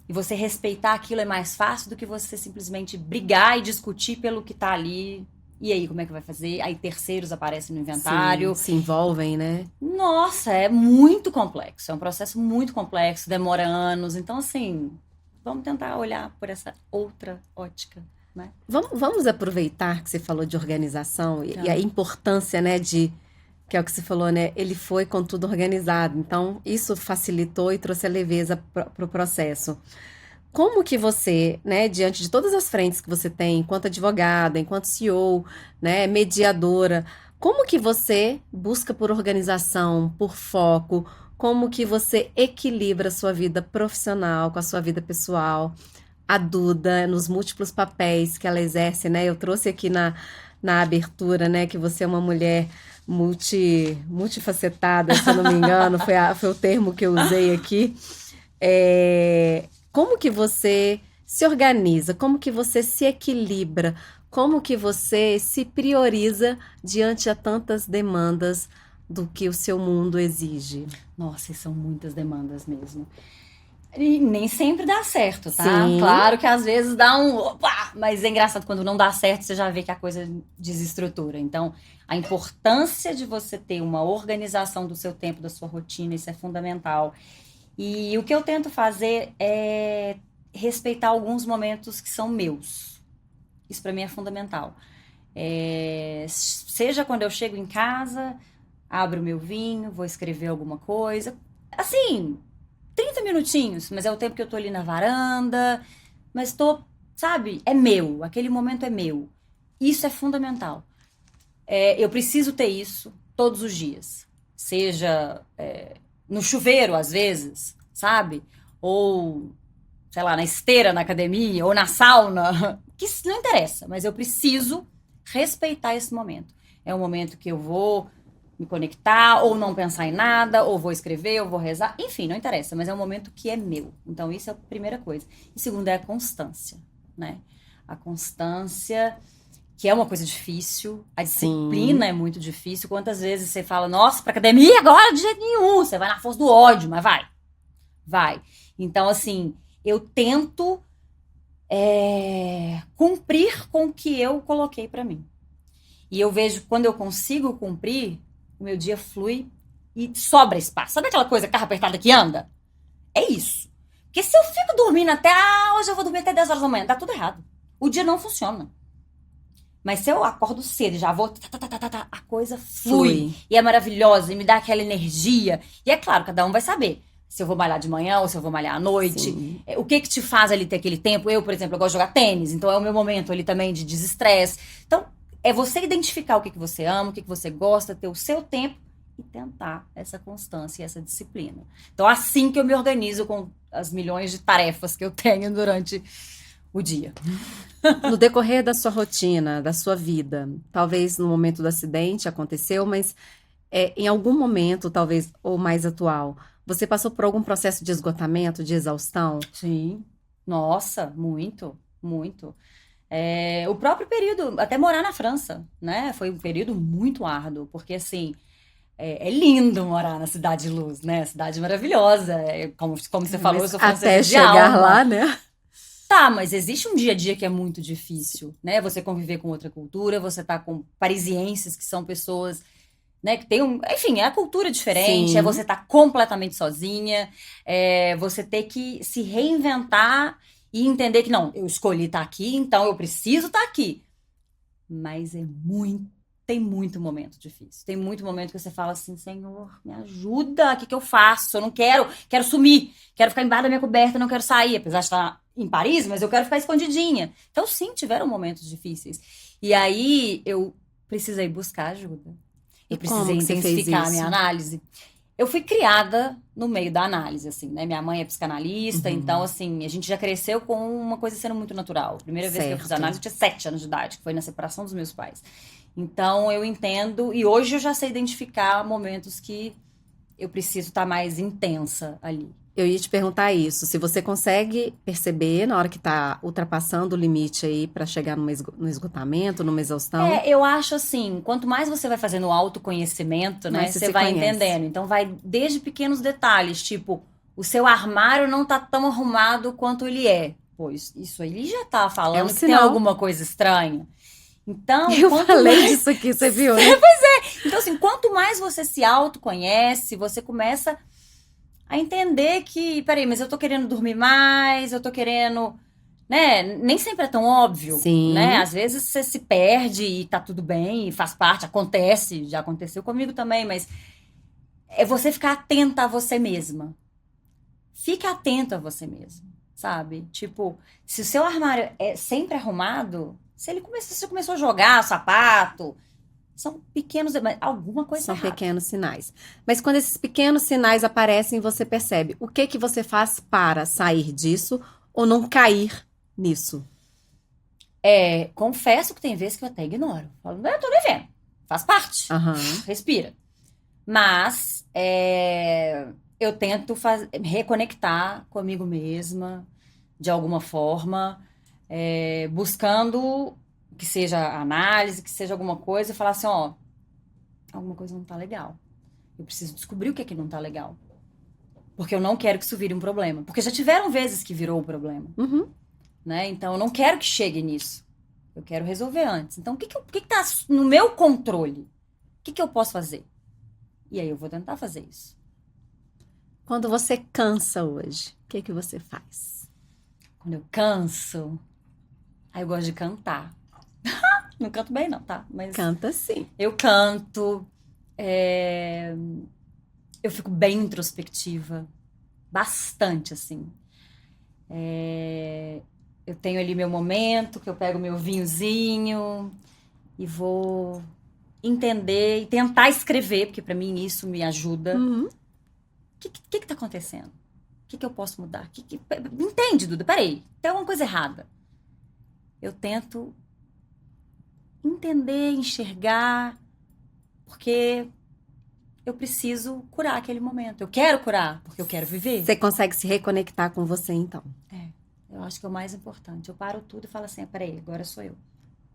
E você respeitar aquilo é mais fácil do que você simplesmente brigar e discutir pelo que tá ali. E aí, como é que vai fazer? Aí terceiros aparecem no inventário. Sim, se envolvem, né? Nossa, é muito complexo. É um processo muito complexo, demora anos. Então, assim, vamos tentar olhar por essa outra ótica, né? Vamos aproveitar que você falou de organização e a importância, né, que é o que você falou, né? Ele foi com tudo organizado. Então, isso facilitou e trouxe a leveza para o processo. Como que você, né, diante de todas as frentes que você tem, enquanto advogada, enquanto CEO, né, mediadora, como que você busca por organização, por foco? Como que você equilibra a sua vida profissional com a sua vida pessoal? A Duda, nos múltiplos papéis que ela exerce, né? Eu trouxe aqui na abertura, né, que você é uma mulher multifacetada, se eu não me engano, foi o termo que eu usei aqui. Como que você se organiza? Como que você se equilibra? Como que você se prioriza diante a tantas demandas do que o seu mundo exige? Nossa, e são muitas demandas mesmo. E nem sempre dá certo, tá? Sim. Claro que às vezes dá um opa, mas é engraçado quando não dá certo, você já vê que a coisa desestrutura. Então, a importância de você ter uma organização do seu tempo, da sua rotina, isso é fundamental. E o que eu tento fazer é respeitar alguns momentos que são meus. Isso para mim é fundamental. Seja quando eu chego em casa, abro meu vinho, vou escrever alguma coisa. Assim, 30 minutinhos, mas é o tempo que eu tô ali na varanda, mas sabe, é meu, aquele momento é meu. Isso é fundamental. Eu preciso ter isso todos os dias. Seja no chuveiro, às vezes, sabe? Ou, sei lá, na esteira, na academia, ou na sauna. Que não interessa, mas eu preciso respeitar esse momento. É um momento que eu vou me conectar, ou não pensar em nada, ou vou escrever, ou vou rezar. Enfim, não interessa, mas é um momento que é meu. Então, isso é a primeira coisa. E segunda é a constância, né? A constância, que é uma coisa difícil. A disciplina é muito difícil. Quantas vezes você fala, nossa, pra academia agora de jeito nenhum. Você vai na força do ódio, mas vai. Vai. Então, assim, eu tento cumprir com o que eu coloquei pra mim. E eu vejo, quando eu consigo cumprir, o meu dia flui e sobra espaço. Sabe aquela coisa, carro apertado que anda? É isso. Porque se eu fico dormindo hoje eu vou dormir até 10 horas da manhã, tá tudo errado. O dia não funciona. Mas se eu acordo cedo e já vou, a coisa flui. E é maravilhosa, e me dá aquela energia. E é claro, cada um vai saber se eu vou malhar de manhã ou se eu vou malhar à noite. O que te faz ali ter aquele tempo? Eu, por exemplo, eu gosto de jogar tênis, então é o meu momento ali também de desestresse. Então, é você identificar o que você ama, o que você gosta, ter o seu tempo e tentar essa constância e essa disciplina. Então, assim que eu me organizo com as milhões de tarefas que eu tenho durante o dia. No decorrer da sua rotina, da sua vida, talvez no momento do acidente aconteceu, mas em algum momento, talvez, ou mais atual, você passou por algum processo de esgotamento, de exaustão? Sim. Nossa, muito, muito. O próprio período, até morar na França, né? Foi um período muito árduo, porque assim, é lindo morar na Cidade de Luz, né? Cidade maravilhosa. Como você falou, eu sou francesa até de chegar alma. lá, né? Tá, mas existe um dia a dia que é muito difícil, né? Você conviver com outra cultura, você tá com parisienses que são pessoas, né, que tem enfim, é a cultura diferente, Sim. Você tá completamente sozinha, você ter que se reinventar e entender que não, eu escolhi estar aqui, então eu preciso estar aqui. Mas tem muito momento difícil. Tem muito momento que você fala assim, Senhor, me ajuda, o que eu faço? Eu não quero sumir, quero ficar embaixo da minha coberta, não quero sair, apesar de estar em Paris, mas eu quero ficar escondidinha. Então, sim, tiveram momentos difíceis. E aí, eu precisei buscar ajuda. Eu precisei intensificar a minha análise. Eu fui criada no meio da análise, assim, né? Minha mãe é psicanalista, então, assim, a gente já cresceu com uma coisa sendo muito natural. A primeira vez que eu fiz análise, eu tinha 7 anos de idade, que foi na separação dos meus pais. Então, eu entendo, e hoje eu já sei identificar momentos que eu preciso estar mais intensa ali. Eu ia te perguntar isso, se você consegue perceber na hora que tá ultrapassando o limite aí pra chegar no esgotamento, numa exaustão, Eu acho assim, quanto mais você vai fazendo o autoconhecimento, né, mas você você se vai conhece. entendendo. Então vai desde pequenos detalhes, tipo, o seu armário não tá tão arrumado quanto ele é. Pois isso aí ele já tá falando que tem sinal. alguma coisa estranha. Então, Eu quanto falei mais... disso aqui, você viu, né? Então, assim, quanto mais você se autoconhece, você começa a entender que, peraí, mas eu tô querendo dormir mais, eu tô querendo, né? Nem sempre é tão óbvio, Sim. né? Às vezes você se perde e tá tudo bem, e faz parte, acontece, já aconteceu comigo também, mas é você ficar atenta a você mesma. Fique atento a você mesma, sabe? Tipo, se o seu armário é sempre arrumado, se você começou a jogar sapato, são pequenos, mas alguma coisa São errada. pequenos sinais. Mas quando esses pequenos sinais aparecem, você percebe o que que você faz para sair disso ou não cair nisso? Confesso que tem vezes que eu até ignoro. Falo, não, eu tô devendo. Faz parte. Aham. Respira. Mas eu tento reconectar comigo mesma, de alguma forma, buscando que seja análise, que seja alguma coisa, e falar assim, ó, alguma coisa não tá legal. Eu preciso descobrir o que é que não tá legal. Porque eu não quero que isso vire um problema. Porque já tiveram vezes que virou um problema. Uhum. Né? Então, eu não quero que chegue nisso. Eu quero resolver antes. Então, o que tá no meu controle? O que eu posso fazer? E aí, eu vou tentar fazer isso. Quando você cansa hoje, o que que você faz? Quando eu canso, aí eu gosto de cantar. Não canto bem, não, tá? Mas Canta sim. eu canto. Eu fico bem introspectiva. Bastante, assim. Eu tenho ali meu momento, que eu pego meu vinhozinho e vou entender e tentar escrever, porque pra mim isso me ajuda. Uhum. O que tá acontecendo? O que eu posso mudar? Entende, Duda? Peraí, tem alguma coisa errada. Eu tento entender, enxergar, porque eu preciso curar aquele momento. Eu quero curar, porque eu quero viver. Você consegue se reconectar com você, então. Eu acho que é o mais importante. Eu paro tudo e falo assim, peraí, agora sou eu.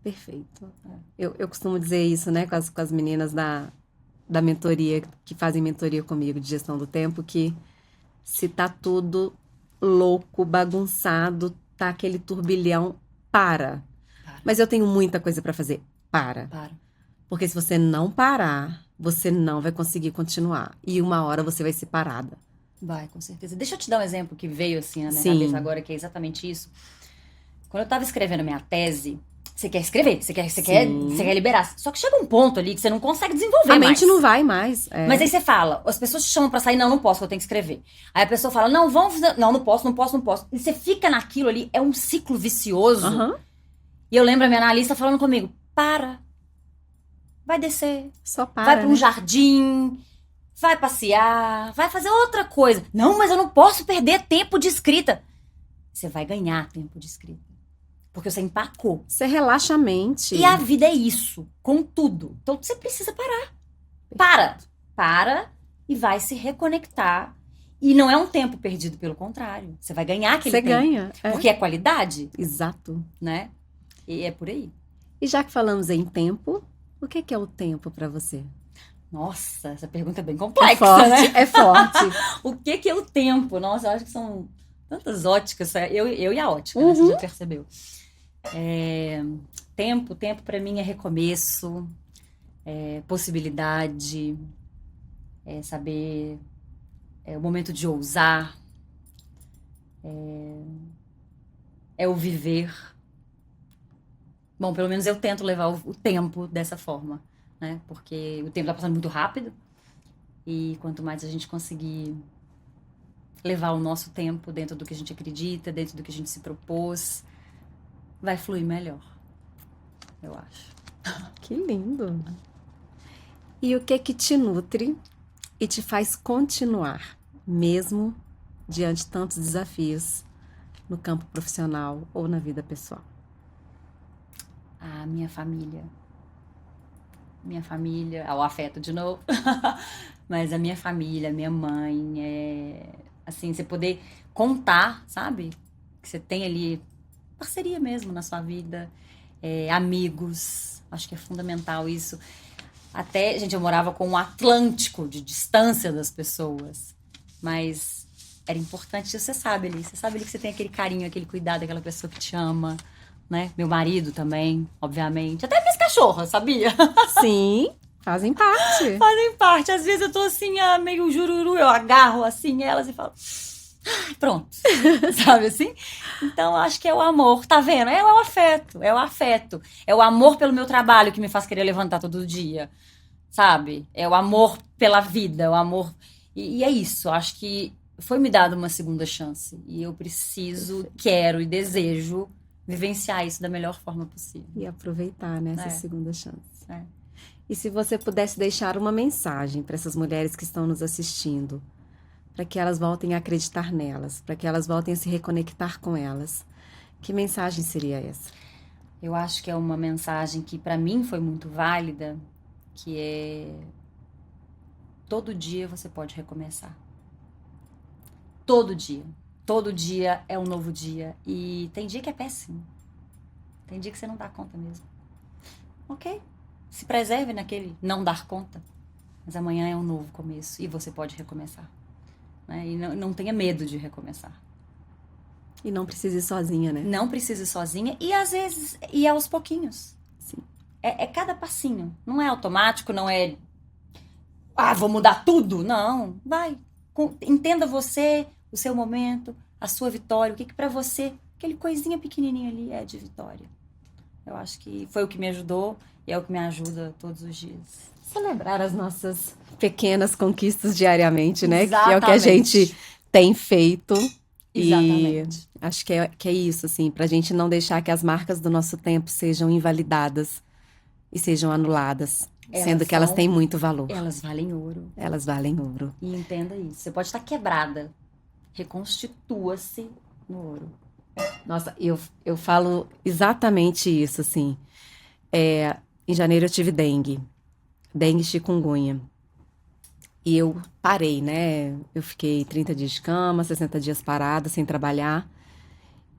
Perfeito. Eu costumo dizer isso, né, com as meninas da mentoria, que fazem mentoria comigo de gestão do tempo, que se tá tudo louco, bagunçado, tá aquele turbilhão, para. Mas eu tenho muita coisa pra fazer. Para. Porque se você não parar, você não vai conseguir continuar. E uma hora você vai ser parada. Vai, com certeza. Deixa eu te dar um exemplo que veio assim na minha Sim. cabeça agora, que é exatamente isso. Quando eu tava escrevendo minha tese, você quer escrever, você quer liberar. Só que chega um ponto ali que você não consegue desenvolver A mais. mente não vai mais. Mas aí você fala, as pessoas te chamam pra sair, não posso, eu tenho que escrever. Aí a pessoa fala, não, vamos fazer, não posso. E você fica naquilo ali, é um ciclo vicioso. Aham. E eu lembro a minha analista falando comigo, para, vai descer, Só para, vai pra um né? jardim, vai passear, vai fazer outra coisa. Não, mas eu não posso perder tempo de escrita. Você vai ganhar tempo de escrita. Porque você empacou. Você relaxa a mente. E a vida é isso, com tudo. Então você precisa parar. Para e vai se reconectar. E não é um tempo perdido, pelo contrário. Você vai ganhar aquele Você tempo. ganha. Porque é qualidade, Exato. né? E é por aí. E já que falamos em tempo, o que é o tempo pra você? Nossa, essa pergunta é bem complexa, É forte, né? é forte. O que é o tempo? Nossa, eu acho que são tantas óticas. Eu e a ótica, né? Você já percebeu. Tempo pra mim é recomeço, possibilidade, saber o momento de ousar, é o viver. Bom, pelo menos eu tento levar o tempo dessa forma, né? Porque o tempo tá passando muito rápido e quanto mais a gente conseguir levar o nosso tempo dentro do que a gente acredita, dentro do que a gente se propôs, vai fluir melhor, eu acho. Que lindo. E o que te nutre e te faz continuar, mesmo diante de tantos desafios no campo profissional ou na vida pessoal? A minha família. minha família, ao afeto de novo, mas a minha família, minha mãe, assim, você poder contar, sabe? Que você tem ali parceria mesmo na sua vida, amigos, acho que é fundamental isso. Até, gente, eu morava com um Atlântico de distância das pessoas, mas era importante, você sabe ali que você tem aquele carinho, aquele cuidado, aquela pessoa que te ama, né? Meu marido também, obviamente. Até minhas cachorras, sabia? Sim, fazem parte. Fazem parte. Às vezes eu tô assim, meio jururu, eu agarro assim elas e falo, "Ai, pronto." Sabe assim? Então acho que é o amor, tá vendo? É o afeto, é o afeto. É o amor pelo meu trabalho que me faz querer levantar todo dia, sabe? É o amor pela vida, é o amor. E é isso, acho que foi me dado uma segunda chance. E eu preciso, quero e desejo vivenciar isso da melhor forma possível. E aproveitar, né, essa É. segunda chance. É. E se você pudesse deixar uma mensagem para essas mulheres que estão nos assistindo, para que elas voltem a acreditar nelas, para que elas voltem a se reconectar com elas, que mensagem seria essa? Eu acho que é uma mensagem que para mim foi muito válida, que é todo dia você pode recomeçar. Todo dia. Todo dia é um novo dia. E tem dia que é péssimo. Tem dia que você não dá conta mesmo. Ok. Se preserve naquele não dar conta. Mas amanhã é um novo começo. E você pode recomeçar. Né? E não tenha medo de recomeçar. E não precisa ir sozinha, né? Não precisa ir sozinha. E às vezes, e aos pouquinhos. Sim. É cada passinho. Não é automático, não é... vou mudar tudo. Não. Vai. Entenda você, o seu momento, a sua vitória. O que pra você, aquele coisinha pequenininha ali é de vitória. Eu acho que foi o que me ajudou e é o que me ajuda todos os dias. Celebrar as nossas pequenas conquistas diariamente, né? Exatamente. Que é o que a gente tem feito. Exatamente. E acho que é isso, assim, pra gente não deixar que as marcas do nosso tempo sejam invalidadas e sejam anuladas, sendo que elas têm muito valor. Elas valem ouro. Elas valem ouro. E entenda isso. Você pode estar quebrada. Reconstitua-se no ouro. Nossa, eu falo exatamente isso, assim. Em janeiro eu tive dengue e chikungunya. E eu parei, né? Eu fiquei 30 dias de cama, 60 dias parada, sem trabalhar.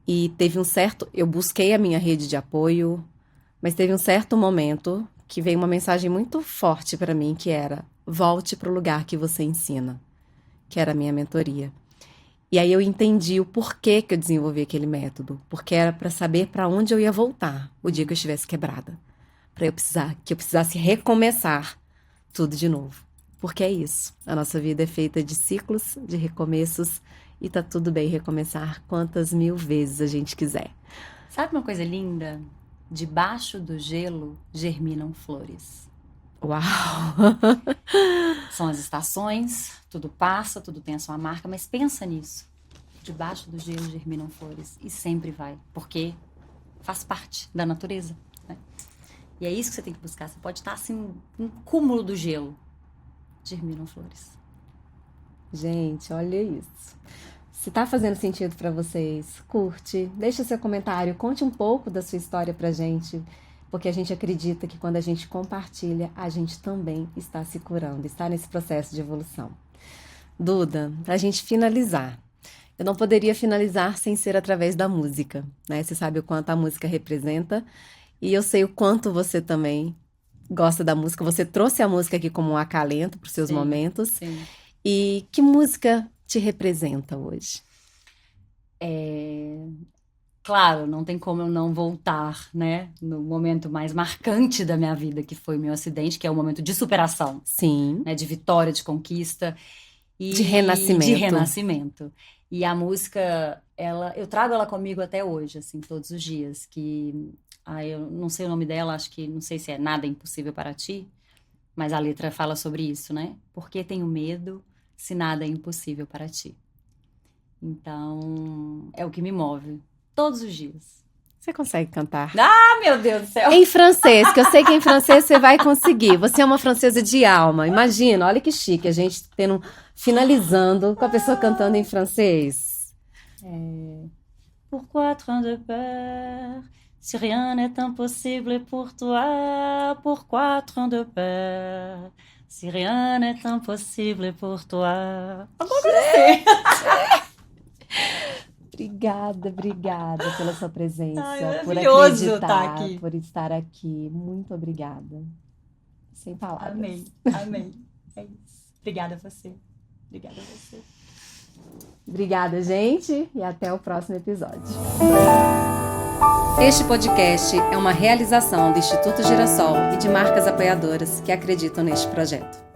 E teve eu busquei a minha rede de apoio, mas teve um certo momento que veio uma mensagem muito forte para mim, que era: volte para o lugar que você ensina, que era a minha mentoria. E aí eu entendi o porquê que eu desenvolvi aquele método, porque era para saber para onde eu ia voltar o dia que eu estivesse quebrada, que eu precisasse recomeçar tudo de novo. Porque é isso, a nossa vida é feita de ciclos, de recomeços, e tá tudo bem recomeçar quantas mil vezes a gente quiser. Sabe uma coisa linda? Debaixo do gelo germinam flores. Uau! São as estações, tudo passa, tudo tem a sua marca, mas pensa nisso. Debaixo do gelo germinam flores e sempre vai, porque faz parte da natureza, né? E é isso que você tem que buscar. Você pode estar assim, no cúmulo do gelo. Germinam flores. Gente, olha isso. Se tá fazendo sentido para vocês, curte, deixa seu comentário, conte um pouco da sua história pra gente, porque a gente acredita que quando a gente compartilha, a gente também está se curando, está nesse processo de evolução. Duda, pra gente finalizar, eu não poderia finalizar sem ser através da música, né? Você sabe o quanto a música representa e eu sei o quanto você também gosta da música. Você trouxe a música aqui como um acalento para os seus momentos. Sim. E que música te representa hoje? Claro, não tem como eu não voltar, né? No momento mais marcante da minha vida, que foi o meu acidente, que é um momento de superação. Sim. Né? De vitória, de conquista. E de renascimento. De renascimento. E a música, eu trago ela comigo até hoje, assim, todos os dias. Eu não sei o nome dela, não sei se é Nada é Impossível para Ti, mas a letra fala sobre isso, né? Por que tenho medo se nada é impossível para ti? Então, é o que me move todos os dias. Você consegue cantar? Meu Deus do céu! Em francês, que eu sei que em francês você vai conseguir. Você é uma francesa de alma. Imagina, olha que chique, a gente finalizando com a pessoa cantando em francês. Pourquoi tant de peur Si rien n'est impossible pour toi, pourquoi tant de peur? Si rien n'est impossible pour toi. Obrigada pela sua presença, Ai, por maravilhoso acreditar, tá aqui. por estar aqui. Muito obrigada. Sem palavras. Amei. É isso. Obrigada a você. Obrigada, gente, e até o próximo episódio. Este podcast é uma realização do Instituto Girassol e de marcas apoiadoras que acreditam neste projeto.